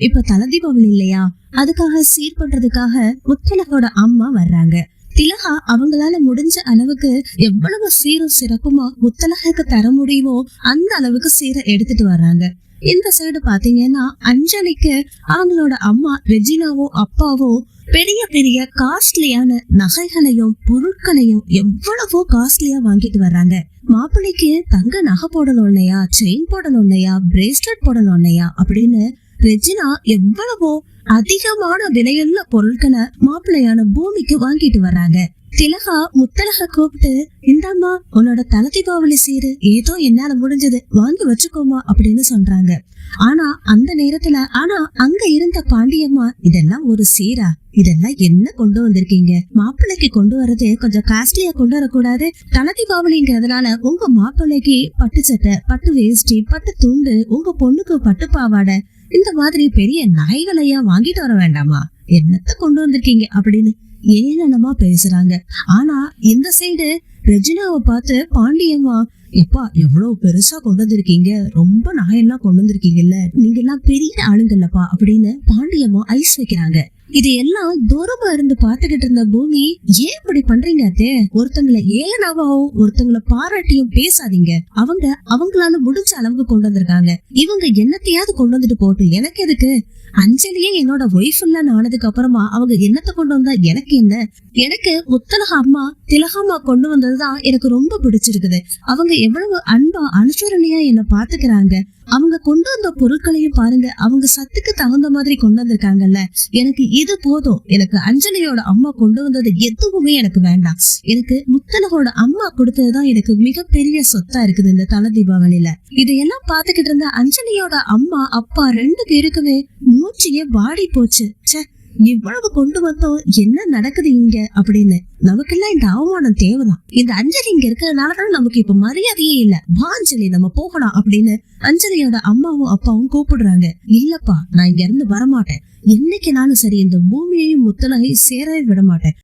இப்ப தல தீபாவளி இல்லையா, அதுக்காக சீர் பண்றதுக்காக முத்தழகோட அம்மா வர்றாங்க. திலகா அவங்களால முடிஞ்ச அளவுக்கு எவ்வளவு சீரும் சிறப்புமா முத்தழகுக்கு தர முடியுமோ அந்த அளவுக்கு சீரை எடுத்துட்டு வர்றாங்க. இந்த சைடு பாத்தீங்கன்னா அஞ்சலிக்கு அவங்களோட அம்மா ரெஜினாவோ அப்பாவோ பெரிய பெரிய காஸ்ட்லியான நகைகளையும் பொருட்களையும் எவ்வளவோ காஸ்ட்லியா வாங்கிட்டு வர்றாங்க. மாப்பிள்ளைக்கு தங்க நகை போடணும் இல்லையா, செயின் போடணும் இல்லையா, பிரேஸ்லெட் போடணும் இல்லையா அப்படின்னு ரெஜினா எவ்வளவோ அதிகமான விலையுள்ள பொருட்களை மாப்பிள்ளையான பூமிக்கு வாங்கிட்டு வர்றாங்க. திலகா முத்தழக கூப்பிட்டு, இந்தாம்மா உன்னோட தல தீபாவளி சீரு, ஏதோ என்னால முடிஞ்சது வாங்கி வச்சுக்கோமா அப்படின்னு சொல்றாங்க. ஆனா அந்த நேரத்துல அங்க இருந்த பாண்டியம்மா, இதெல்லாம் ஒரு சீரா, இதெல்லாம் என்ன கொண்டு வந்திருக்கீங்க, மாப்பிள்ளைக்கு கொண்டு வரது கொஞ்சம் காஸ்ட்லியா கொண்டு வரக்கூடாது, தல தீபாவளிங்கிறதுனால உங்க மாப்பிள்ளைக்கு பட்டு சட்டை, பட்டு வேஷ்டி, பட்டு துண்டு, உங்க பொண்ணுக்கு பட்டு பாவாடை, இந்த மாதிரி பெரிய நகைகளையா வாங்கிட்டு வர வேண்டாமா, என்னத்த கொண்டு வந்திருக்கீங்க அப்படின்னு ஏளனமா பேசுறாங்க. ஆனா இந்த சைடு ரெஜினாவை பார்த்து பாண்டியம்மா, எப்பா எவ்வளவு பெருசா கொண்டு வந்திருக்கீங்க, ரொம்ப நகையெல்லாம் கொண்டு வந்திருக்கீங்கல்ல, நீங்க எல்லாம் பெரிய ஆளுங்கல்லப்பா அப்படின்னு பாண்டியம்மா ஐஸ் வைக்கிறாங்க. இது எல்லாம் தூரமா இருந்து பாத்துக்கிட்டு இருந்த பூமி, ஏன் இப்படி பண்றீங்க அத்தே, ஒருத்தங்களை ஏளனமாவும் ஒருத்தங்களை பாராட்டியும் பேசாதீங்க, அவங்களால முடிஞ்ச அளவுக்கு கொண்டு வந்திருக்காங்க, இவங்க என்னத்தையாவது கொண்டு வந்துட்டு போட்டு எனக்கு எதுக்கு, அஞ்சலியே என்னோட ஒய்ஃப் இல்ல ஆனதுக்கு அப்புறமா அவங்க என்னத்தை கொண்டு வந்தா எனக்கு என்ன, எனக்கு முத்தழக அம்மா திலகம்மா கொண்டு வந்ததுதான் எனக்கு ரொம்ப பிடிச்சிருக்குது, அவங்க எவ்வளவு அன்பா அனுசரணையா என்ன பாத்துக்கிறாங்க, அவங்க கொண்டு வந்த பொருட்களையும் பாருங்க, அவங்க சத்துக்கு தகுந்த மாதிரி கொண்டு வந்திருக்காங்கல்ல, எனக்கு இது போதும், எனக்கு அஞ்சலியோட அம்மா கொண்டு வந்தது எதுவுமே எனக்கு வேண்டாம், எனக்கு முத்தழகோட அம்மா கொடுத்ததுதான் எனக்கு மிகப்பெரிய சொத்தா இருக்குது இந்த தல தீபாவளியில. இதையெல்லாம் பாத்துக்கிட்டு இருந்த அஞ்சலியோட அம்மா அப்பா ரெண்டு பேருக்குமே மூச்சியே வாடி போச்சு. இவ்வளவு கொண்டு வந்தோம், என்ன நடக்குது இங்க அப்படின்னு. நமக்கெல்லாம் இந்த அவமானம் தேவைதான், இந்த அஞ்சலி இங்க இருக்கிறதுனாலதான் நமக்கு இப்ப மரியாதையே இல்ல, வா அஞ்சலி நம்ம போகலாம் அப்படின்னு அஞ்சலியோட அம்மாவும் அப்பாவும் கூப்பிடுறாங்க. இல்லப்பா நான் இங்க இருந்து வரமாட்டேன், என்னைக்குனாலும் சரி இந்த பூமியையும் முத்தழகையும் சேரவே விட மாட்டேன்,